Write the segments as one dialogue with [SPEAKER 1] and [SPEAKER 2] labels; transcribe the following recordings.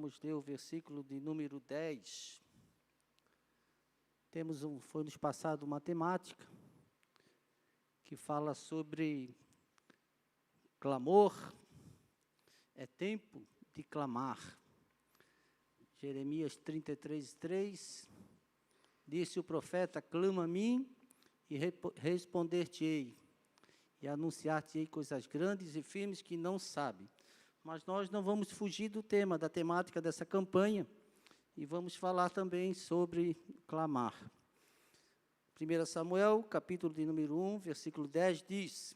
[SPEAKER 1] Vamos ler o versículo de número 10. Foi nos passado uma temática que fala sobre clamor. É tempo de clamar. Jeremias 33:3, disse o profeta: clama a mim e responder-te-ei, e anunciar-te-ei coisas grandes e firmes que não sabe. Mas nós não vamos fugir do tema, da temática dessa campanha, e vamos falar também sobre clamar. 1 Samuel, capítulo de número 1, versículo 10, diz: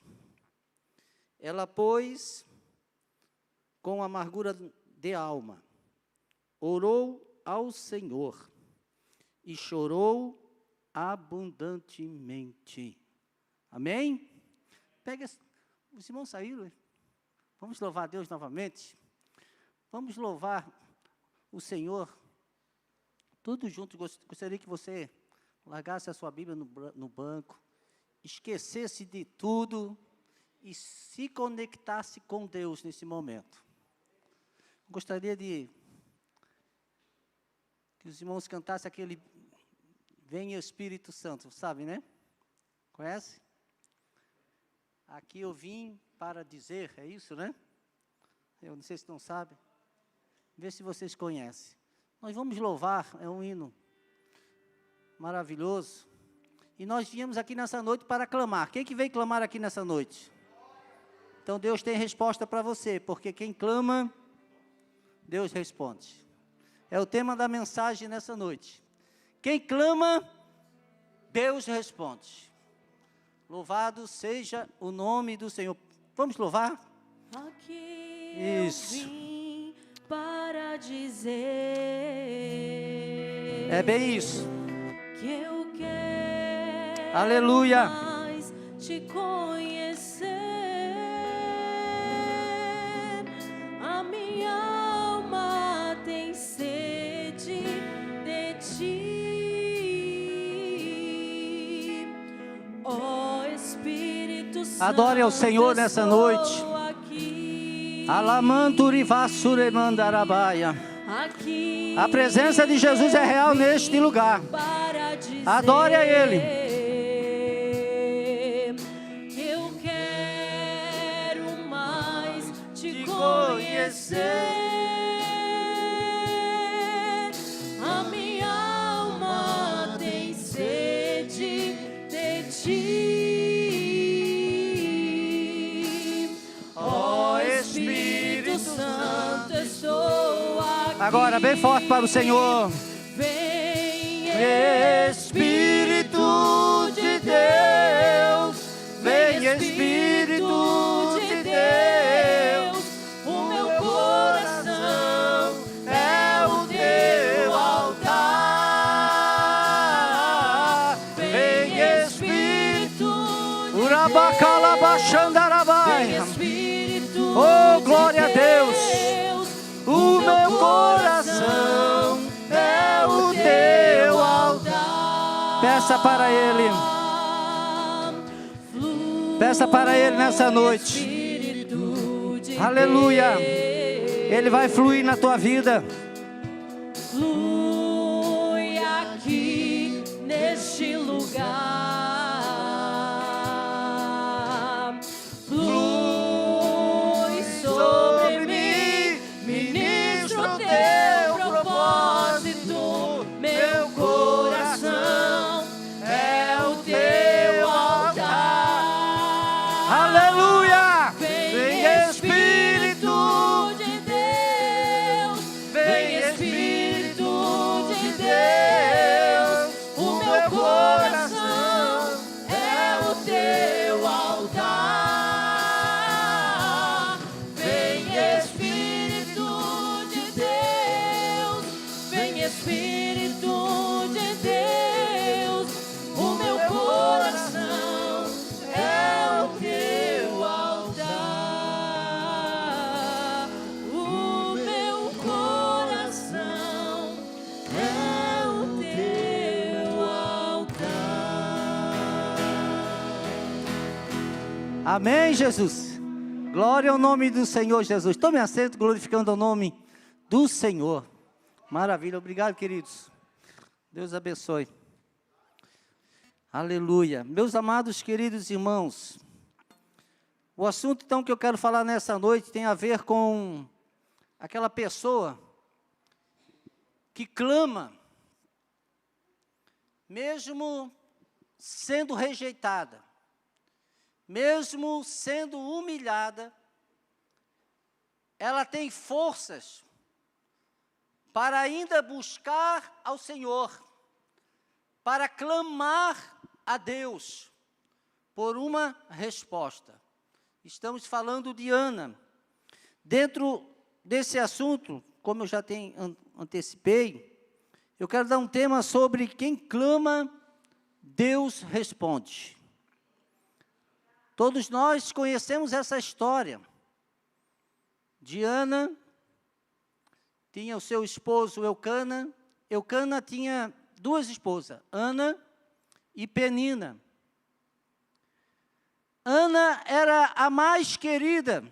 [SPEAKER 1] ela, pois, com amargura de alma, orou ao Senhor e chorou abundantemente. Amém? Os irmãos saíram. Vamos louvar a Deus novamente. Vamos louvar o Senhor. Todos juntos. Gostaria que você largasse a sua Bíblia no banco, esquecesse de tudo e se conectasse com Deus nesse momento. Gostaria que os irmãos cantassem aquele Vem Espírito Santo, sabe, né? Conhece? Aqui eu vim para dizer, é isso, né? Eu não sei se não sabem. Vê se vocês conhecem. Nós vamos louvar, é um hino maravilhoso. E nós viemos aqui nessa noite para clamar. Quem que veio clamar aqui nessa noite? Então Deus tem resposta para você, porque quem clama, Deus responde. É o tema da mensagem nessa noite. Quem clama, Deus responde. Louvado seja o nome do Senhor. Vamos louvar?
[SPEAKER 2] Aqui
[SPEAKER 1] isso.
[SPEAKER 2] Eu vim para dizer.
[SPEAKER 1] É bem isso.
[SPEAKER 2] Que eu quero
[SPEAKER 1] aleluia.
[SPEAKER 2] Mais te conhecer. A minha alma tem sede de ti. Ó Espírito Santo,
[SPEAKER 1] adore ao Senhor nessa noite. Alamanturivasuremandarabaia. A presença de Jesus é real neste lugar. Adore a Ele.
[SPEAKER 2] Eu quero mais te conhecer. A minha alma tem sede de ti. Ó Espírito Santo, estou aqui.
[SPEAKER 1] Agora bem forte para o Senhor.
[SPEAKER 2] Vem
[SPEAKER 1] Espírito de Deus, vem Espírito de Deus,
[SPEAKER 2] o meu coração
[SPEAKER 1] é o teu altar. Vem Espírito, Urabacalabaxandarabai. Oh, glória a Deus. O meu coração é o teu altar. Peça para Ele. Peça para Ele nessa noite. Aleluia. Ele vai fluir na tua vida.
[SPEAKER 2] Flui aqui neste lugar. Flui sobre mim. Ministro teu propósito. Meu coração é o teu altar.
[SPEAKER 1] Aleluia.
[SPEAKER 2] Vem Espírito de Deus. Vem Espírito de Deus. O meu coração é o teu altar. Vem Espírito de Deus. Vem Espírito de Deus. O meu coração é o teu altar. O meu coração é o teu altar.
[SPEAKER 1] Amém, Jesus. Glória ao nome do Senhor Jesus. Tome assento glorificando o nome do Senhor. Maravilha, obrigado, queridos. Deus abençoe. Aleluia. Meus amados, queridos irmãos, o assunto, então, que eu quero falar nessa noite tem a ver com aquela pessoa que clama, mesmo sendo rejeitada, mesmo sendo humilhada, ela tem forças para ainda buscar ao Senhor, para clamar a Deus por uma resposta. Estamos falando de Ana. Dentro desse assunto, como eu já antecipei, eu quero dar um tema sobre quem clama, Deus responde. Todos nós conhecemos essa história de Ana. Tinha o seu esposo Eucana. Eucana tinha duas esposas, Ana e Penina. Ana era a mais querida,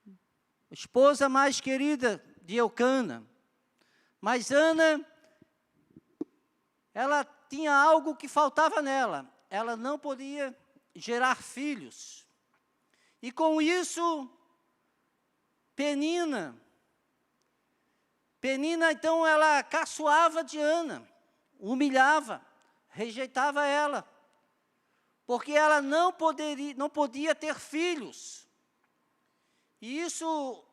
[SPEAKER 1] a esposa mais querida de Eucana. Mas Ana, ela tinha algo que faltava nela. Ela não podia gerar filhos. E com isso, Penina, então, ela caçoava de Ana, humilhava, rejeitava ela, porque ela não podia ter filhos. E isso,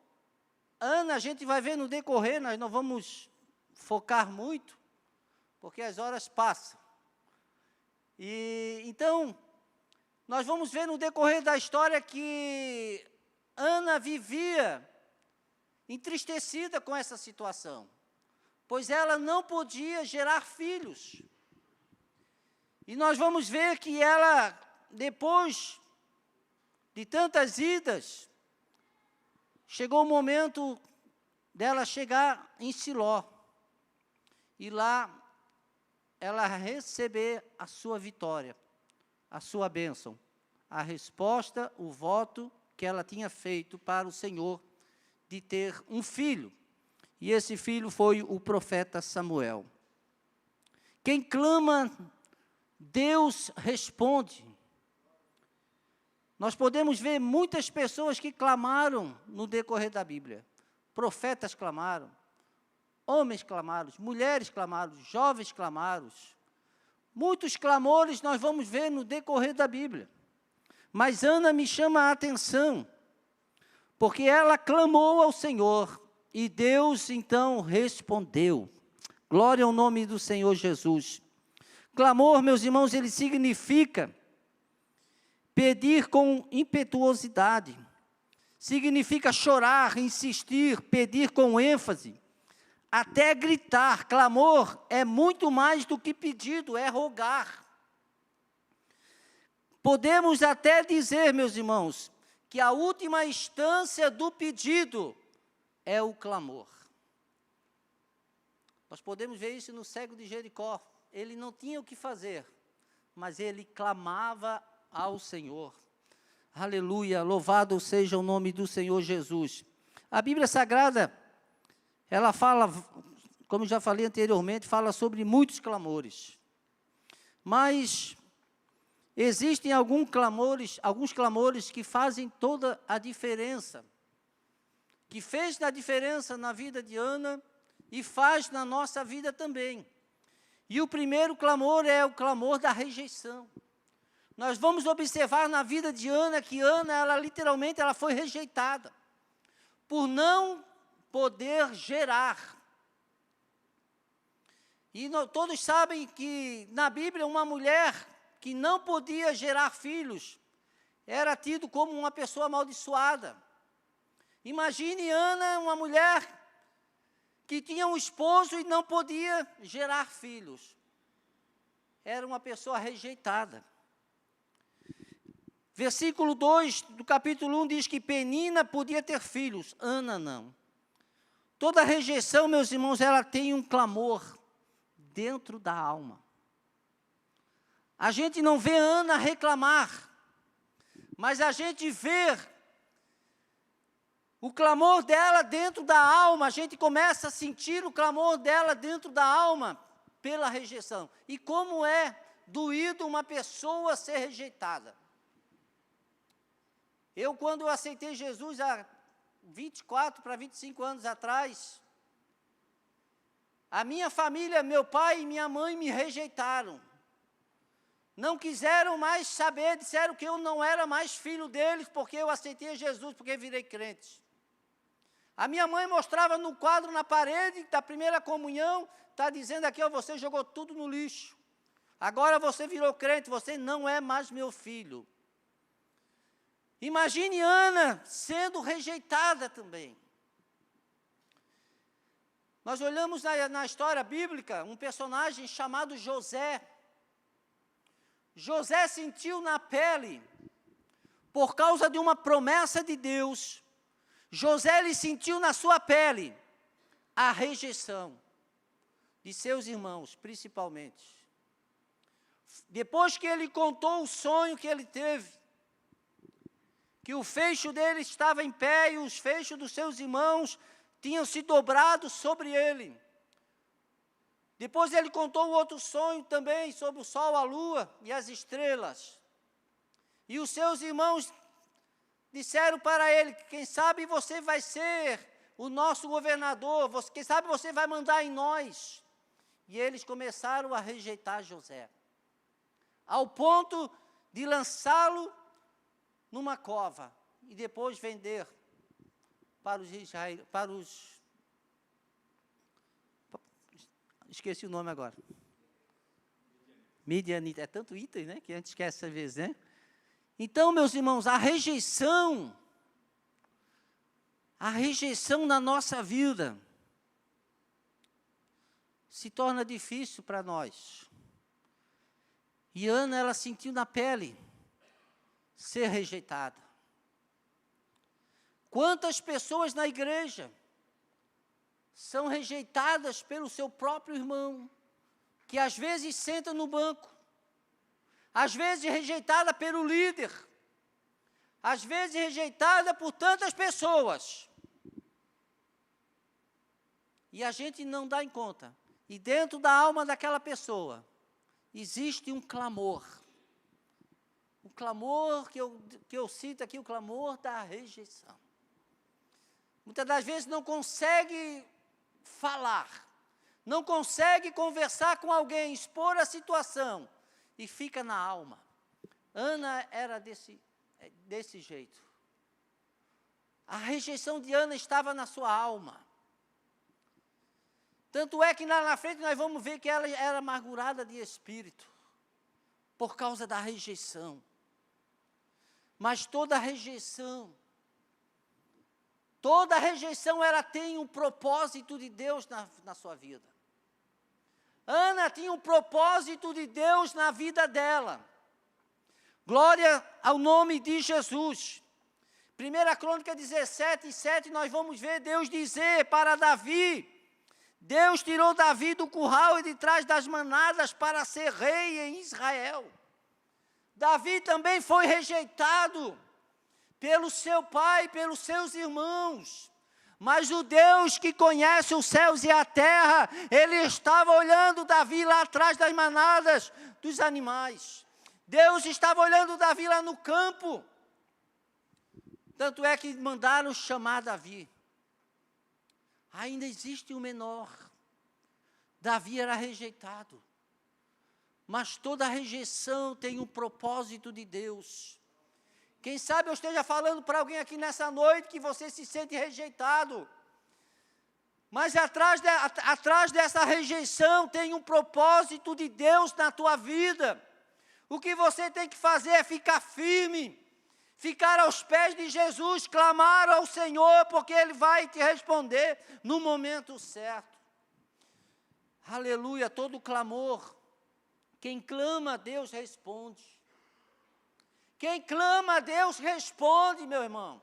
[SPEAKER 1] Ana, a gente vai ver no decorrer, nós não vamos focar muito, porque as horas passam. E então, nós vamos ver no decorrer da história que Ana vivia entristecida com essa situação, pois ela não podia gerar filhos. E nós vamos ver que ela, depois de tantas idas, chegou o momento dela chegar em Siló, e lá ela receber a sua vitória, a sua bênção, a resposta, o voto que ela tinha feito para o Senhor, de ter um filho, e esse filho foi o profeta Samuel. Quem clama, Deus responde. Nós podemos ver muitas pessoas que clamaram no decorrer da Bíblia. Profetas clamaram, homens clamaram, mulheres clamaram, jovens clamaram. Muitos clamores nós vamos ver no decorrer da Bíblia. Mas Ana me chama a atenção, porque ela clamou ao Senhor, e Deus então respondeu. Glória ao nome do Senhor Jesus. Clamor, meus irmãos, ele significa pedir com impetuosidade. Significa chorar, insistir, pedir com ênfase, até gritar. Clamor é muito mais do que pedido, é rogar. Podemos até dizer, meus irmãos, que a última instância do pedido é o clamor. Nós podemos ver isso no cego de Jericó. Ele não tinha o que fazer, mas ele clamava ao Senhor. Aleluia, louvado seja o nome do Senhor Jesus. A Bíblia Sagrada, ela fala, como já falei anteriormente, fala sobre muitos clamores. Mas existem alguns clamores que fazem toda a diferença, que fez a diferença na vida de Ana e faz na nossa vida também. E o primeiro clamor é o clamor da rejeição. Nós vamos observar na vida de Ana que Ana, ela literalmente foi rejeitada por não poder gerar. E todos sabem que na Bíblia uma mulher que não podia gerar filhos, era tido como uma pessoa amaldiçoada. Imagine Ana, uma mulher que tinha um esposo e não podia gerar filhos. Era uma pessoa rejeitada. Versículo 2 do capítulo 1 diz que Penina podia ter filhos, Ana não. Toda rejeição, meus irmãos, ela tem um clamor dentro da alma. A gente não vê Ana reclamar, mas a gente vê O clamor dela dentro da alma, a gente começa a sentir o clamor dela dentro da alma pela rejeição. E como é doído uma pessoa ser rejeitada. Eu, quando aceitei Jesus há 24 para 25 anos atrás, a minha família, meu pai e minha mãe me rejeitaram. Não quiseram mais saber, disseram que eu não era mais filho deles, porque eu aceitei Jesus, porque virei crente. A minha mãe mostrava no quadro na parede da primeira comunhão, está dizendo aqui, ó, você jogou tudo no lixo. Agora você virou crente, você não é mais meu filho. Imagine Ana sendo rejeitada também. Nós olhamos na história bíblica um personagem chamado José. José sentiu na pele, por causa de uma promessa de Deus, José ele sentiu na sua pele a rejeição de seus irmãos, principalmente. Depois que ele contou o sonho que ele teve, que o feixe dele estava em pé e os feixes dos seus irmãos tinham se dobrado sobre ele. Depois ele contou outro sonho também sobre o sol, a lua e as estrelas. E os seus irmãos disseram para ele, quem sabe você vai ser o nosso governador, quem sabe você vai mandar em nós. E eles começaram a rejeitar José, ao ponto de lançá-lo numa cova e depois vender para os esqueci o nome agora. Midianita, é tanto item, né, que a gente esquece às vezes, né? Então, meus irmãos, a rejeição na nossa vida se torna difícil para nós. E Ana, ela sentiu na pele ser rejeitada. Quantas pessoas na igreja são rejeitadas pelo seu próprio irmão, que às vezes senta no banco, às vezes rejeitada pelo líder, às vezes rejeitada por tantas pessoas. E a gente não dá em conta. E dentro da alma daquela pessoa, existe um clamor. O clamor que eu cito aqui, o clamor da rejeição. Muitas das vezes não consegue falar, não consegue conversar com alguém, expor a situação, e fica na alma. Ana era desse jeito. A rejeição de Ana estava na sua alma. Tanto é que lá na frente nós vamos ver que ela era amargurada de espírito, por causa da rejeição. Mas toda rejeição ela tem um propósito de Deus na sua vida. Ana tinha um propósito de Deus na vida dela. Glória ao nome de Jesus. 1 Crônica 17, 7, nós vamos ver Deus dizer para Davi, Deus tirou Davi do curral e de trás das manadas para ser rei em Israel. Davi também foi rejeitado pelo seu pai, pelos seus irmãos. Mas o Deus que conhece os céus e a terra, Ele estava olhando Davi lá atrás das manadas dos animais. Deus estava olhando Davi lá no campo. Tanto é que mandaram chamar Davi. Ainda existe o menor. Davi era rejeitado. Mas toda rejeição tem um propósito de Deus. Quem sabe eu esteja falando para alguém aqui nessa noite que você se sente rejeitado. Mas atrás dessa rejeição tem um propósito de Deus na tua vida. O que você tem que fazer é ficar firme, ficar aos pés de Jesus, clamar ao Senhor, porque Ele vai te responder no momento certo. Aleluia, todo clamor. Quem clama a Deus responde. Quem clama a Deus responde, meu irmão.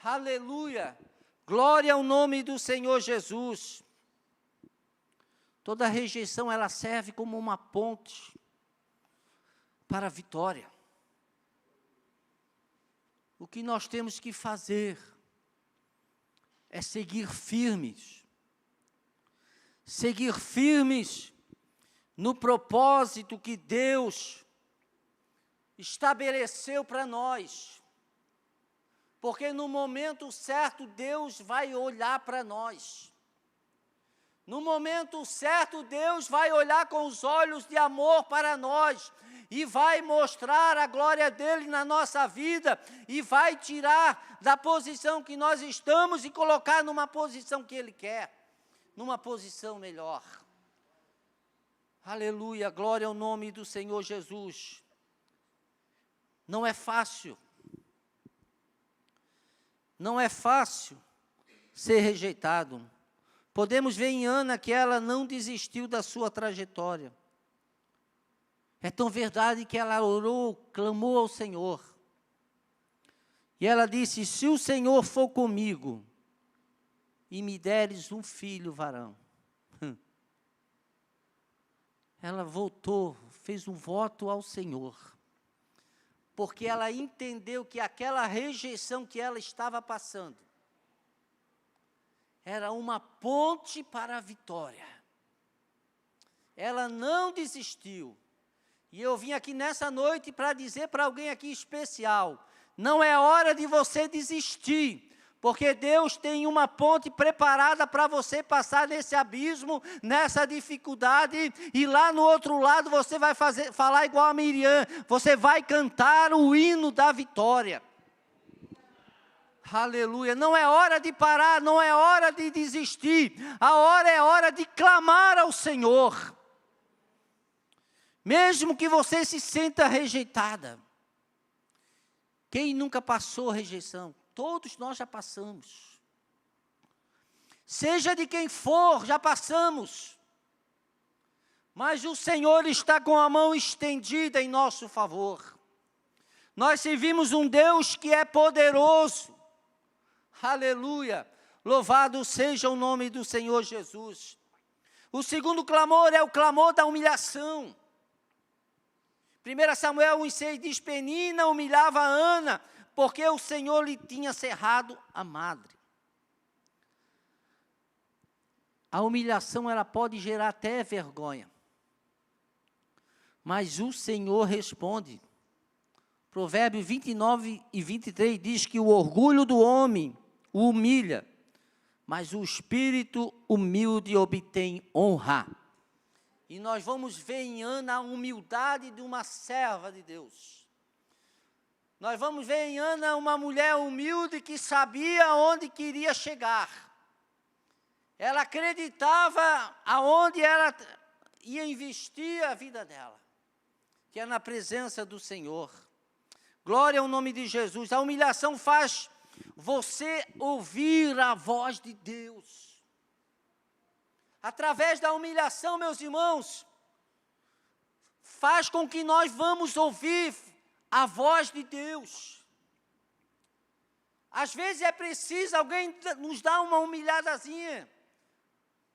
[SPEAKER 1] Aleluia. Glória ao nome do Senhor Jesus. Toda rejeição, ela serve como uma ponte para a vitória. o que nós temos que fazer é seguir firmes. Seguir firmes no propósito que Deus estabeleceu para nós. Porque no momento certo, Deus vai olhar para nós. No momento certo, Deus vai olhar com os olhos de amor para nós e vai mostrar a glória dele na nossa vida e vai tirar da posição que nós estamos e colocar numa posição que ele quer, numa posição melhor. Aleluia, glória ao nome do Senhor Jesus. Não é fácil. Não é fácil ser rejeitado. Podemos ver em Ana que ela não desistiu da sua trajetória. É tão verdade que ela orou, clamou ao Senhor. E ela disse, se o Senhor for comigo e me deres um filho varão. Ela voltou, fez um voto ao Senhor. Porque ela entendeu que aquela rejeição que ela estava passando era uma ponte para a vitória. Ela não desistiu. E eu vim aqui nessa noite para dizer para alguém aqui especial, não é hora de você desistir, porque Deus tem uma ponte preparada para você passar nesse abismo, nessa dificuldade, e lá no outro lado você vai falar igual a Miriam, você vai cantar o hino da vitória. Aleluia, não é hora de parar, não é hora de desistir, a hora é hora de clamar ao Senhor. Mesmo que você se sinta rejeitada. Quem nunca passou rejeição? Todos nós já passamos. Seja de quem for, já passamos. Mas o Senhor está com a mão estendida em nosso favor. Nós servimos um Deus que é poderoso. Aleluia. Louvado seja o nome do Senhor Jesus. O segundo clamor é o clamor da humilhação. 1 Samuel 1,6 diz, Penina humilhava Ana, porque o Senhor lhe tinha cerrado a madre. A humilhação, ela pode gerar até vergonha. Mas o Senhor responde. Provérbios 29 e 23 diz que o orgulho do homem o humilha, mas o espírito humilde obtém honra. E nós vamos ver em Ana a humildade de uma serva de Deus. Nós vamos ver em Ana uma mulher humilde que sabia onde queria chegar. Ela acreditava aonde ela ia investir a vida dela, que é na presença do Senhor. Glória ao nome de Jesus. A humilhação faz você ouvir a voz de Deus. Através da humilhação, meus irmãos, faz com que nós vamos ouvir a voz de Deus. Às vezes é preciso alguém nos dar uma humilhadazinha,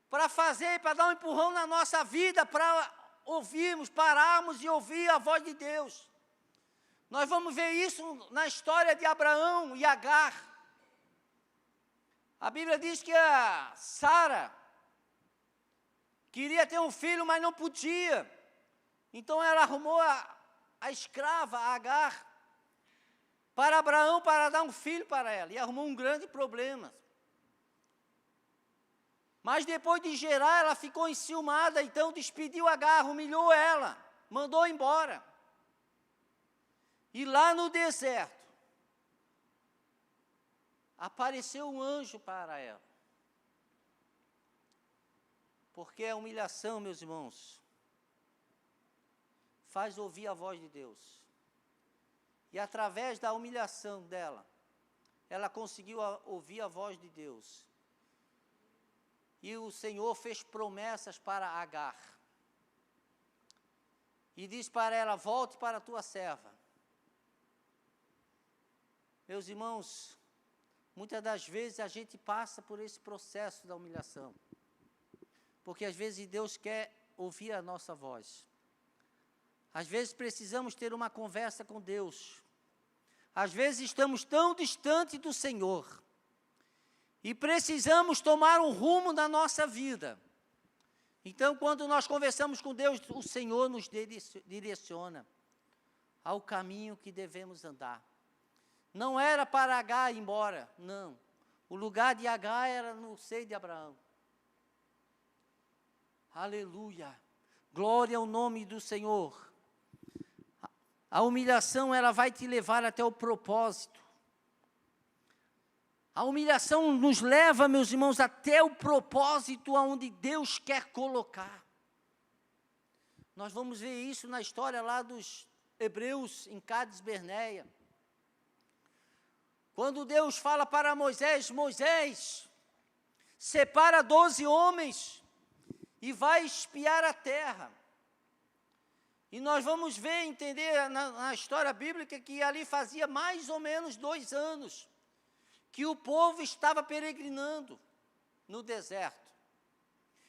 [SPEAKER 1] para dar um empurrão na nossa vida, para ouvirmos, pararmos e ouvir a voz de Deus. Nós vamos ver isso na história de Abraão e Agar. A Bíblia diz que a Sara queria ter um filho, mas não podia. Então ela arrumou a escrava, a Agar, para Abraão, para dar um filho para ela. E arrumou um grande problema. Mas depois de gerar, ela ficou enciumada, então despediu Agar, humilhou ela, mandou embora. E lá no deserto, apareceu um anjo para ela. Porque a humilhação, meus irmãos, faz ouvir a voz de Deus. E através da humilhação dela, ela conseguiu ouvir a voz de Deus. E o Senhor fez promessas para Agar. E diz para ela, volte para a tua serva. Meus irmãos, muitas das vezes a gente passa por esse processo da humilhação. Porque às vezes Deus quer ouvir a nossa voz. Às vezes precisamos ter uma conversa com Deus. Às vezes estamos tão distante do Senhor e precisamos tomar um rumo na nossa vida. Então, quando nós conversamos com Deus, o Senhor nos direciona ao caminho que devemos andar. Não era para Agar ir embora, não. O lugar de Agar era no seio de Abraão. Aleluia. Glória ao nome do Senhor. A humilhação, ela vai te levar até o propósito. A humilhação nos leva, meus irmãos, até o propósito aonde Deus quer colocar. Nós vamos ver isso na história lá dos hebreus em Cádiz Berneia. Quando Deus fala para Moisés, Moisés, separa 12 homens e vai espiar a terra. E nós vamos ver, entender na história bíblica que ali fazia mais ou menos 2 anos que o povo estava peregrinando no deserto.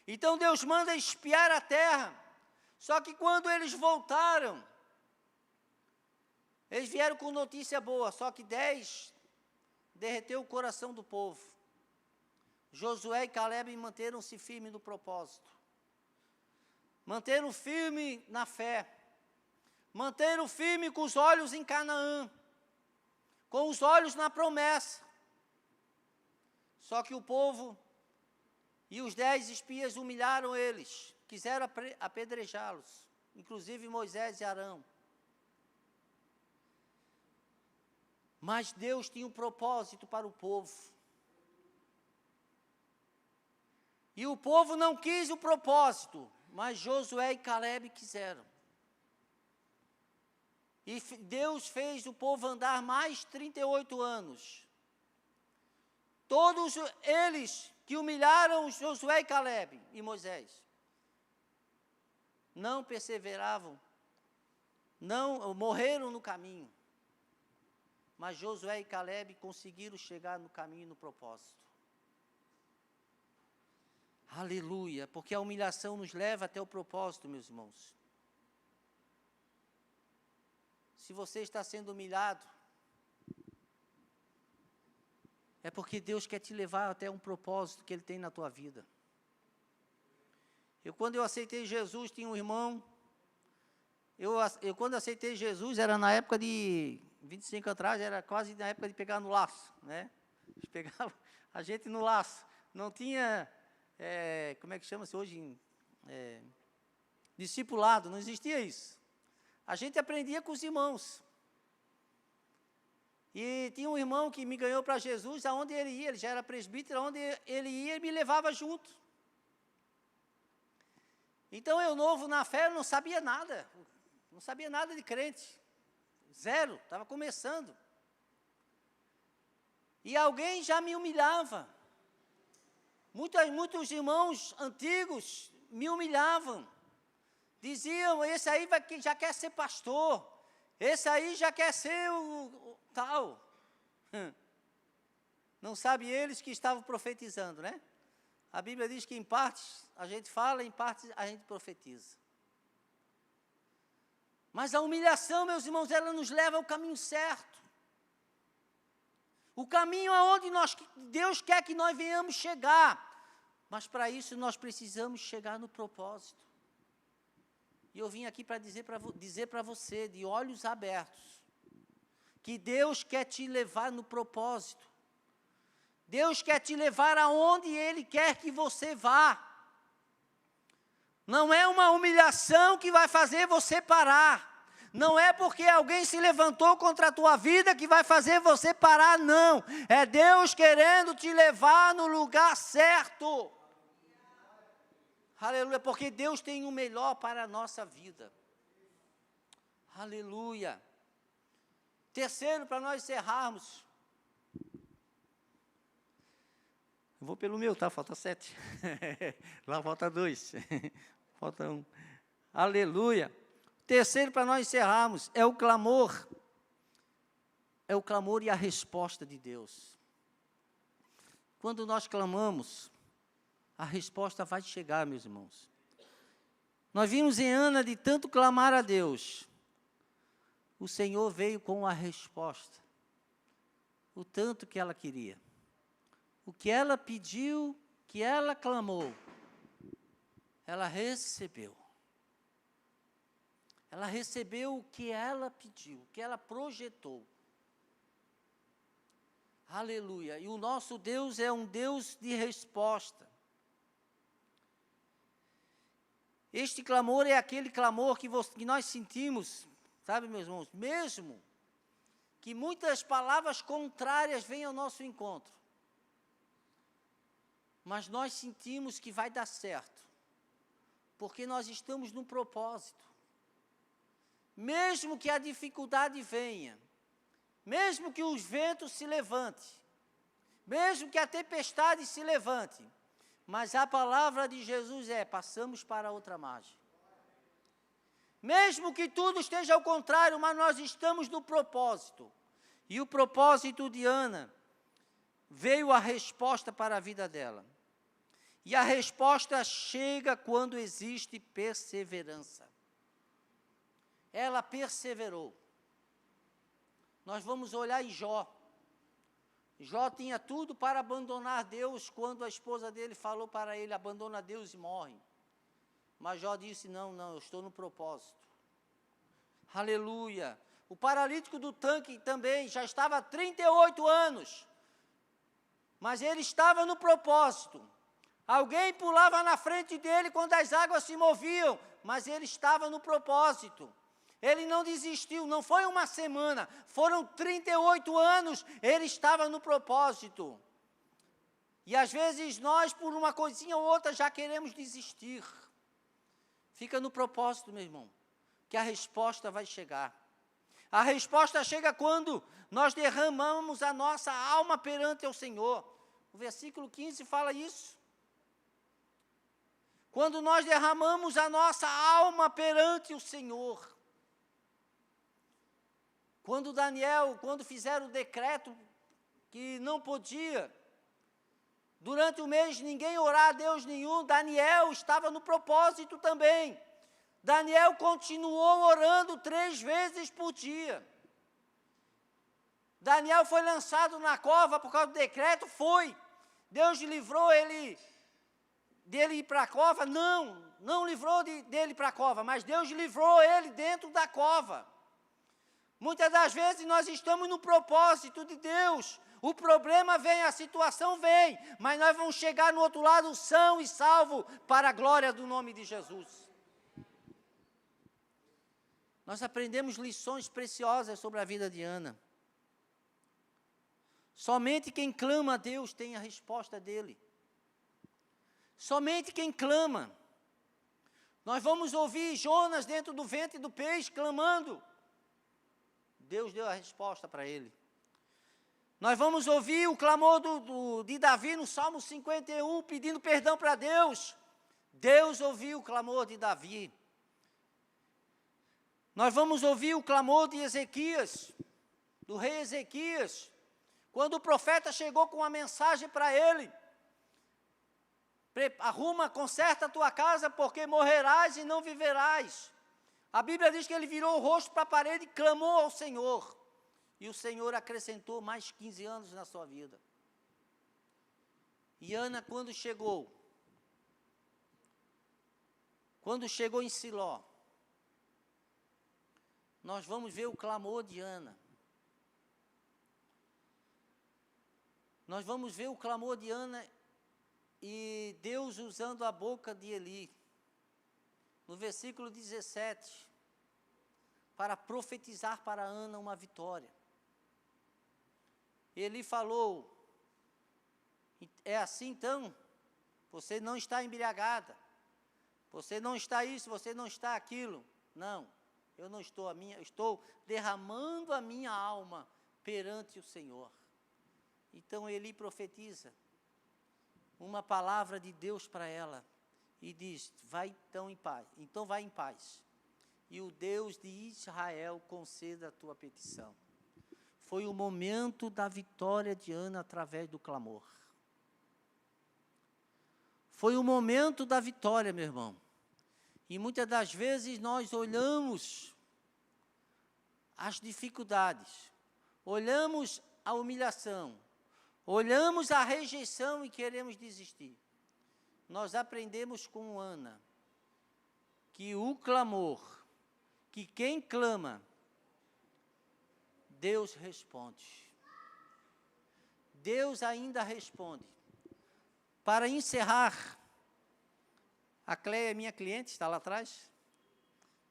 [SPEAKER 1] Então Deus manda espiar a terra. Só que quando eles voltaram, eles vieram com notícia boa, só que 10 derreteu o coração do povo. Josué e Caleb manteram-se firmes no propósito. Manteram firme na fé. Manteram firme com os olhos em Canaã. Com os olhos na promessa. Só que o povo e os 10 espias humilharam eles. Quiseram apedrejá-los. Inclusive Moisés e Arão. Mas Deus tinha um propósito para o povo. E o povo não quis o propósito, mas Josué e Caleb quiseram. E Deus fez o povo andar mais 38 anos. Todos eles que humilharam Josué e Caleb e Moisés, não perseveravam, não morreram no caminho. Mas Josué e Caleb conseguiram chegar no caminho e no propósito. Aleluia, porque a humilhação nos leva até o propósito, meus irmãos. Se você está sendo humilhado, é porque Deus quer te levar até um propósito que Ele tem na tua vida. Quando eu aceitei Jesus, tinha um irmão. Eu quando aceitei Jesus, era na época de 25 atrás, era quase na época de pegar no laço, né? Pegava a gente no laço. Não tinha, como é que chama-se hoje? Discipulado, não existia isso. A gente aprendia com os irmãos. E tinha um irmão que me ganhou para Jesus, aonde ele ia, ele já era presbítero, aonde ele ia, ele me levava junto. Então, eu novo na fé, eu não sabia nada. Não sabia nada de crente. Zero, estava começando. E alguém já me humilhava. Muitos irmãos antigos me humilhavam. Diziam, esse aí já quer ser pastor. Esse aí já quer ser o tal. Não sabe eles que estavam profetizando, né? A Bíblia diz que em partes a gente fala, em partes a gente profetiza. Mas a humilhação, meus irmãos, ela nos leva ao caminho certo. O caminho aonde Deus quer que nós venhamos chegar. Mas para isso nós precisamos chegar no propósito. E eu vim aqui para dizer para você, de olhos abertos, que Deus quer te levar no propósito. Deus quer te levar aonde Ele quer que você vá. Não é uma humilhação que vai fazer você parar. Não é porque alguém se levantou contra a tua vida que vai fazer você parar, não. É Deus querendo te levar no lugar certo. Aleluia, porque Deus tem o melhor para a nossa vida. Aleluia. Terceiro, para nós encerrarmos. Eu vou pelo meu, tá? Falta 7. Lá falta 2. Falta 1. Aleluia. Terceiro, para nós encerrarmos, é o clamor. É o clamor e a resposta de Deus. Quando nós clamamos, a resposta vai chegar, meus irmãos. Nós vimos em Ana, de tanto clamar a Deus, o Senhor veio com a resposta. o tanto que ela queria. O que ela pediu, que ela clamou, ela recebeu. Ela recebeu o que ela pediu, o que ela projetou. Aleluia. E o nosso Deus é um Deus de resposta. Este clamor é aquele clamor que nós sentimos, sabe, meus irmãos, mesmo que muitas palavras contrárias venham ao nosso encontro. Mas nós sentimos que vai dar certo, porque nós estamos num propósito. Mesmo que a dificuldade venha, mesmo que os ventos se levantem, mesmo que a tempestade se levante, mas a palavra de Jesus é: passamos para outra margem. Mesmo que tudo esteja ao contrário, mas nós estamos no propósito. E o propósito de Ana, veio a resposta para a vida dela. E a resposta chega quando existe perseverança. Ela perseverou. Nós vamos olhar em Jó. Jó tinha tudo para abandonar Deus quando a esposa dele falou para ele: abandona Deus e morre. Mas Jó disse: não, eu estou no propósito. Aleluia. O paralítico do tanque também já estava há 38 anos. Mas ele estava no propósito. Alguém pulava na frente dele quando as águas se moviam, mas ele estava no propósito. Ele não desistiu, não foi uma semana, foram 38 anos, ele estava no propósito. E às vezes nós, por uma coisinha ou outra, já queremos desistir. Fica no propósito, meu irmão, que a resposta vai chegar. A resposta chega quando nós derramamos a nossa alma perante o Senhor. O versículo 15 fala isso. Quando nós derramamos a nossa alma perante o Senhor. Quando fizeram o decreto que não podia, durante o mês ninguém orar a Deus nenhum, Daniel estava no propósito também. Daniel continuou orando 3 vezes por dia. Daniel foi lançado na cova por causa do decreto, foi. Deus livrou ele dele ir para a cova? Não livrou dele para a cova, mas Deus livrou ele dentro da cova. Muitas das vezes nós estamos no propósito de Deus. O problema vem, a situação vem, mas nós vamos chegar no outro lado são e salvo para a glória do nome de Jesus. Nós aprendemos lições preciosas sobre a vida de Ana. Somente quem clama a Deus tem a resposta dele. Somente quem clama. Nós vamos ouvir Jonas dentro do ventre do peixe clamando. Deus deu a resposta para ele. Nós vamos ouvir o clamor de Davi no Salmo 51, pedindo perdão para Deus. Deus ouviu o clamor de Davi. Nós vamos ouvir o clamor de Ezequias, do rei Ezequias, quando o profeta chegou com uma mensagem para ele: arruma, conserta a tua casa, porque morrerás e não viverás. A Bíblia diz que ele virou o rosto para a parede e clamou ao Senhor. E o Senhor acrescentou mais 15 anos na sua vida. E Ana, quando chegou em Siló, nós vamos ver o clamor de Ana. Nós vamos ver o clamor de Ana e Deus usando a boca de Eli. No versículo 17, para profetizar para Ana uma vitória. Ele falou: é assim então? Você não está embriagada, você não está isso, você não está aquilo. Não, eu não estou, eu estou derramando a minha alma perante o Senhor. Então Eli profetiza uma palavra de Deus para ela. E diz: vai então em paz. Então vai em paz. E o Deus de Israel conceda a tua petição. Foi o momento da vitória de Ana através do clamor. Foi o momento da vitória, meu irmão. E muitas das vezes nós olhamos as dificuldades, olhamos a humilhação, olhamos a rejeição e queremos desistir. Nós aprendemos com Ana que o clamor, que quem clama, Deus responde. Deus ainda responde. Para encerrar, a Cleia é minha cliente, está lá atrás,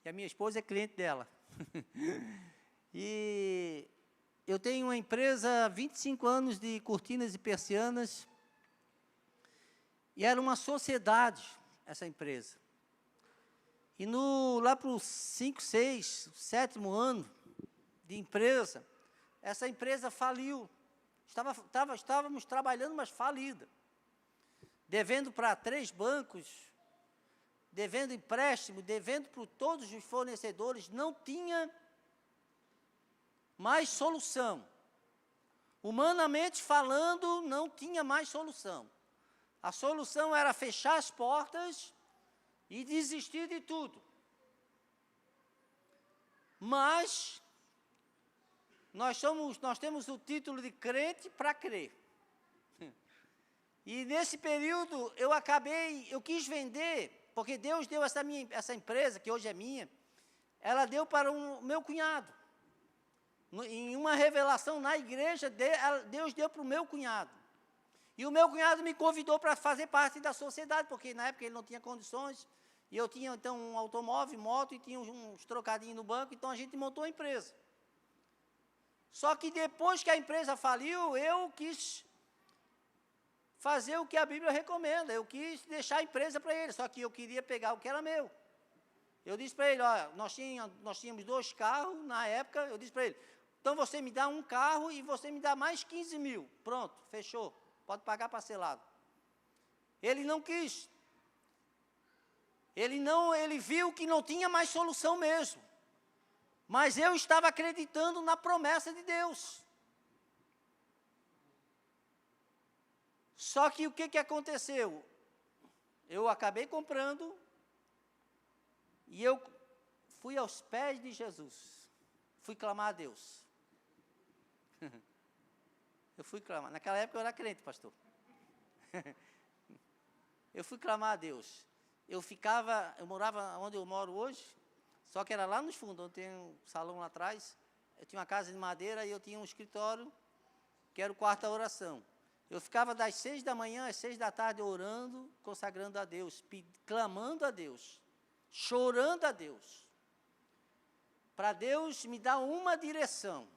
[SPEAKER 1] e a minha esposa é cliente dela. E eu tenho uma empresa há 25 anos de cortinas e persianas, e era uma sociedade, essa empresa. E lá para o 5, 6, 7º ano de empresa, essa empresa faliu. Estávamos trabalhando, mas falida. Devendo para 3 bancos, devendo empréstimo, devendo para todos os fornecedores, não tinha mais solução. Humanamente falando, não tinha mais solução. A solução era fechar as portas e desistir de tudo. Mas nós temos o título de crente para crer. E nesse período eu quis vender, porque Deus deu essa empresa, que hoje é minha, ela deu para o meu cunhado. Em uma revelação na igreja, Deus deu para o meu cunhado. E o meu cunhado me convidou para fazer parte da sociedade, porque na época ele não tinha condições, e eu tinha então um automóvel, moto, e tinha uns trocadinhos no banco, então a gente montou a empresa. Só que depois que a empresa faliu, eu quis fazer o que a Bíblia recomenda, eu quis deixar a empresa para ele, só que eu queria pegar o que era meu. Eu disse para ele, olha, nós tínhamos 2 carros na época, eu disse para ele, então você me dá um carro e você me dá mais 15 mil. Pronto, fechou, pode pagar parcelado. Ele não quis. Ele viu que não tinha mais solução mesmo. Mas eu estava acreditando na promessa de Deus. Só que o que aconteceu? Eu acabei comprando e eu fui aos pés de Jesus. Fui clamar a Deus. Eu fui clamar. Naquela época eu era crente, pastor. Eu fui clamar a Deus. Eu morava onde eu moro hoje, só que era lá nos fundos, onde tem um salão lá atrás. Eu tinha uma casa de madeira e eu tinha um escritório, que era o quarto da oração. Eu ficava das 6 da manhã às 6 da tarde orando, consagrando a Deus, clamando a Deus, chorando a Deus, para Deus me dar uma direção.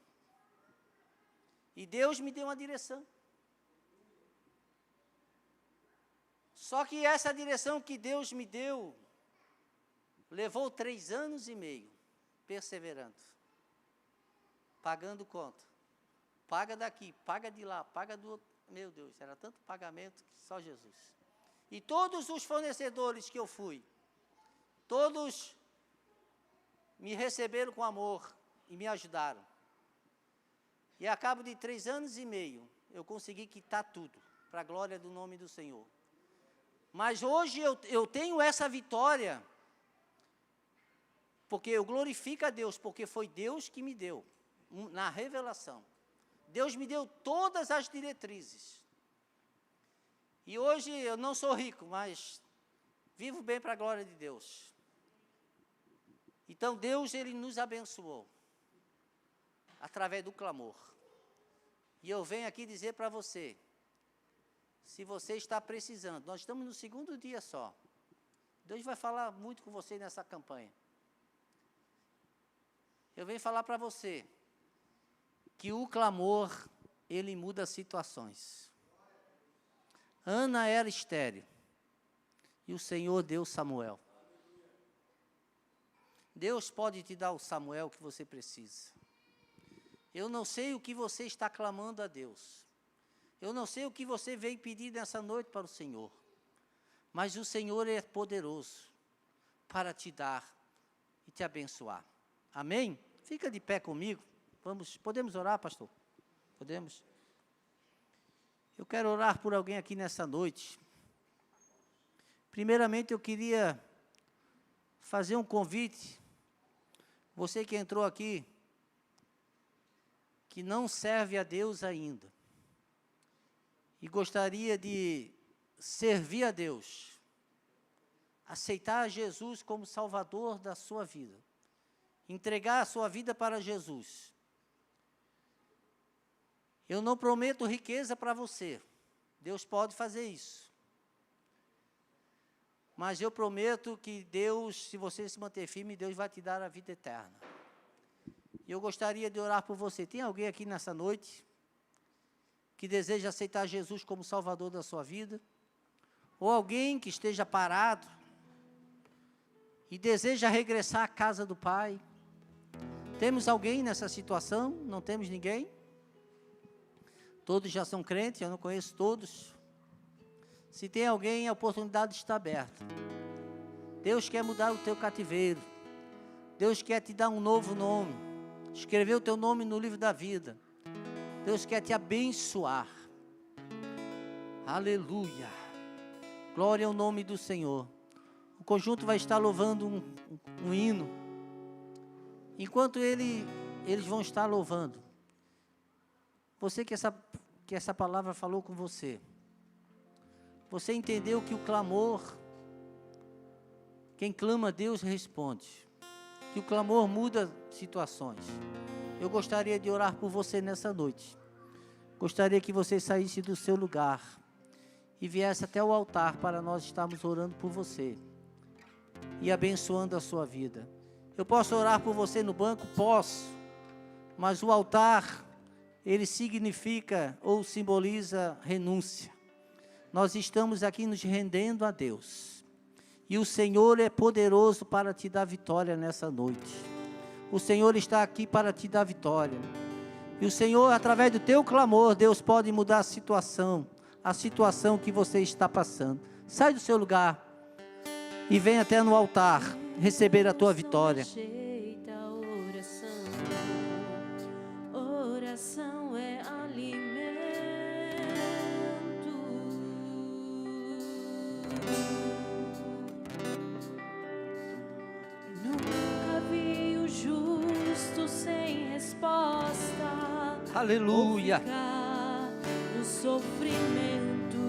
[SPEAKER 1] E Deus me deu uma direção. Só que essa direção que Deus me deu, levou 3 anos e meio, perseverando, pagando conta. Paga daqui, paga de lá, paga do outro. Meu Deus, era tanto pagamento que só Jesus. E todos os fornecedores que eu fui, todos me receberam com amor e me ajudaram. E a cabo de 3 anos e meio, eu consegui quitar tudo, para a glória do nome do Senhor. Mas hoje eu tenho essa vitória, porque eu glorifico a Deus, porque foi Deus que me deu, na revelação. Deus me deu todas as diretrizes. E hoje eu não sou rico, mas vivo bem para a glória de Deus. Então Deus, Ele nos abençoou, através do clamor. E eu venho aqui dizer para você, se você está precisando, nós estamos no 2º dia só. Deus vai falar muito com você nessa campanha. Eu venho falar para você que o clamor, ele muda situações. Ana era estéril e o Senhor deu Samuel. Deus pode te dar o Samuel que você precisa. Eu não sei o que você está clamando a Deus. Eu não sei o que você veio pedir nessa noite para o Senhor. Mas o Senhor é poderoso para te dar e te abençoar. Amém? Fica de pé comigo. Podemos orar, pastor? Podemos? Eu quero orar por alguém aqui nessa noite. Primeiramente, eu queria fazer um convite. Você que entrou aqui que não serve a Deus ainda e gostaria de servir a Deus, aceitar Jesus como Salvador da sua vida, entregar a sua vida para Jesus. Eu não prometo riqueza para você, Deus pode fazer isso. Mas eu prometo que Deus, se você se manter firme, Deus vai te dar a vida eterna. E eu gostaria de orar por você. Tem alguém aqui nessa noite que deseja aceitar Jesus como Salvador da sua vida? Ou alguém que esteja parado e deseja regressar à casa do Pai? Temos alguém nessa situação? Não temos ninguém? Todos já são crentes, eu não conheço todos. Se tem alguém, a oportunidade está aberta. Deus quer mudar o teu cativeiro. Deus quer te dar um novo nome. Escrever o teu nome no livro da vida. Deus quer te abençoar. Aleluia. Glória ao nome do Senhor. O conjunto vai estar louvando um hino. Enquanto eles vão estar louvando. Você que essa palavra falou com você. Você entendeu que o clamor, quem clama a Deus responde. Que o clamor muda situações. Eu gostaria de orar por você nessa noite. Gostaria que você saísse do seu lugar e viesse até o altar para nós estarmos orando por você e abençoando a sua vida. Eu posso orar por você no banco? Posso. Mas o altar, ele significa ou simboliza renúncia. Nós estamos aqui nos rendendo a Deus. E o Senhor é poderoso para te dar vitória nessa noite. O Senhor está aqui para te dar vitória. E o Senhor, através do teu clamor, Deus pode mudar a situação que você está passando. Sai do seu lugar e vem até no altar receber a tua vitória.
[SPEAKER 2] Oração é alimento. Nunca vi o justo sem resposta.
[SPEAKER 1] Aleluia.
[SPEAKER 2] Ou ficar no sofrimento.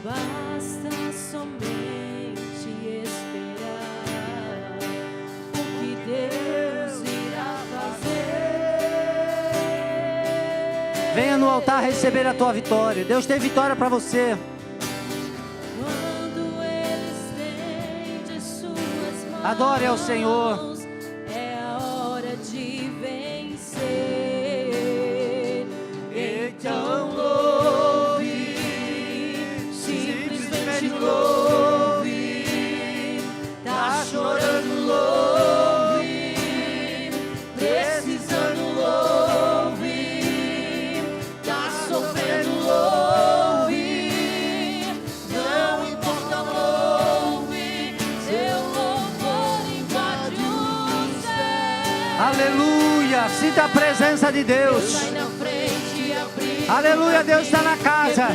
[SPEAKER 2] Basta somente esperar o que Deus irá fazer.
[SPEAKER 1] Venha no altar receber a tua vitória. Deus tem vitória para você.
[SPEAKER 2] Quando Ele estende suas mãos,
[SPEAKER 1] Adore ao Senhor.
[SPEAKER 2] É a hora de vencer. Então louve, simplesmente louve. Tá chorando, louve. Precisando, louve. Tá sofrendo, louve. Não importa, louve. Seu louvor invade o céu.
[SPEAKER 1] Aleluia. Sinta a presença de Deus.
[SPEAKER 2] Vai na frente e abrir.
[SPEAKER 1] Aleluia. Deus está na casa.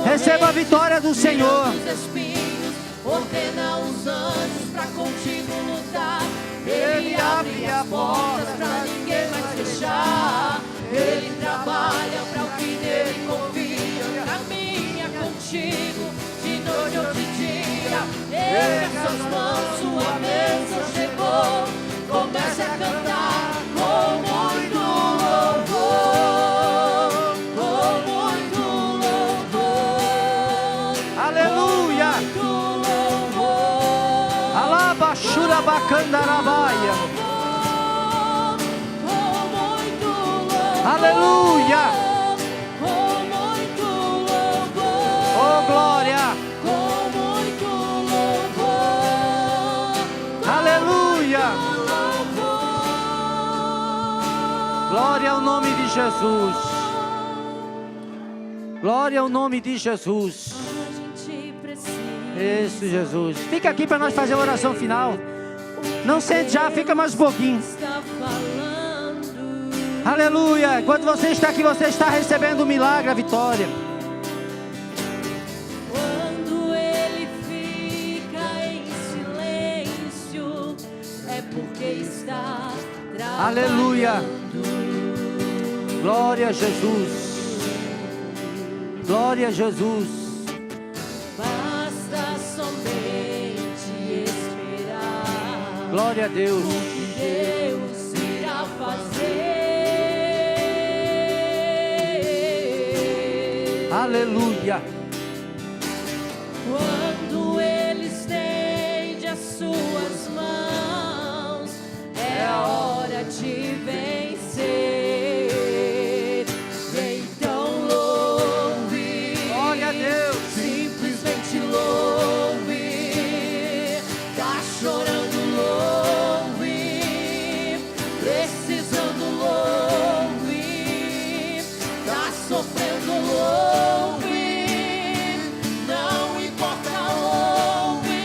[SPEAKER 1] Receba a vitória do Senhor.
[SPEAKER 2] Os espinhos, ordena os anjos pra contigo lutar. Ele abre as portas pra ninguém mais fechar. Ele trabalha pra o que nele confia. Caminha contigo de noite ou de dia. Erga suas mãos, sua bênção chegou. Comece a cantar com muito louvor. Com muito louvor.
[SPEAKER 1] Aleluia.
[SPEAKER 2] Muito louvor.
[SPEAKER 1] Alabashura bacandarabaia.
[SPEAKER 2] Com muito louvor.
[SPEAKER 1] Aleluia.
[SPEAKER 2] Com muito louvor.
[SPEAKER 1] Oh, glória.
[SPEAKER 2] Com muito louvor.
[SPEAKER 1] Aleluia.
[SPEAKER 2] Louvor.
[SPEAKER 1] Glória ao nome de Jesus. Glória ao nome de Jesus.
[SPEAKER 2] A gente precisa.
[SPEAKER 1] Isso, Jesus. Fica aqui para nós fazer a oração final. Não sente já, fica mais um pouquinho.
[SPEAKER 2] Está falando.
[SPEAKER 1] Aleluia. Enquanto você está aqui, você está recebendo o milagre, a vitória.
[SPEAKER 2] Quando ele fica em está
[SPEAKER 1] Aleluia.
[SPEAKER 2] trabalhando.
[SPEAKER 1] Glória a Jesus. Glória a Jesus.
[SPEAKER 2] Basta somente esperar.
[SPEAKER 1] Glória a Deus.
[SPEAKER 2] O que Deus irá fazer.
[SPEAKER 1] Aleluia.
[SPEAKER 2] Quando Ele estende as suas mãos, é a hora de vencer. Então louve,
[SPEAKER 1] Glória a Deus.
[SPEAKER 2] simplesmente louve. Tá chorando, louve. Precisando, louve. Tá sofrendo, louve. Não importa, louve.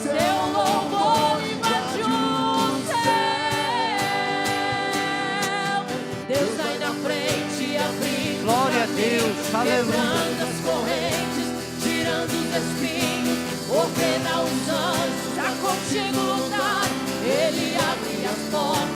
[SPEAKER 2] Seu louvor invade o céu. Deus vai na frente, abrindo
[SPEAKER 1] Glória a Deus. Aleluia.
[SPEAKER 2] quebrando as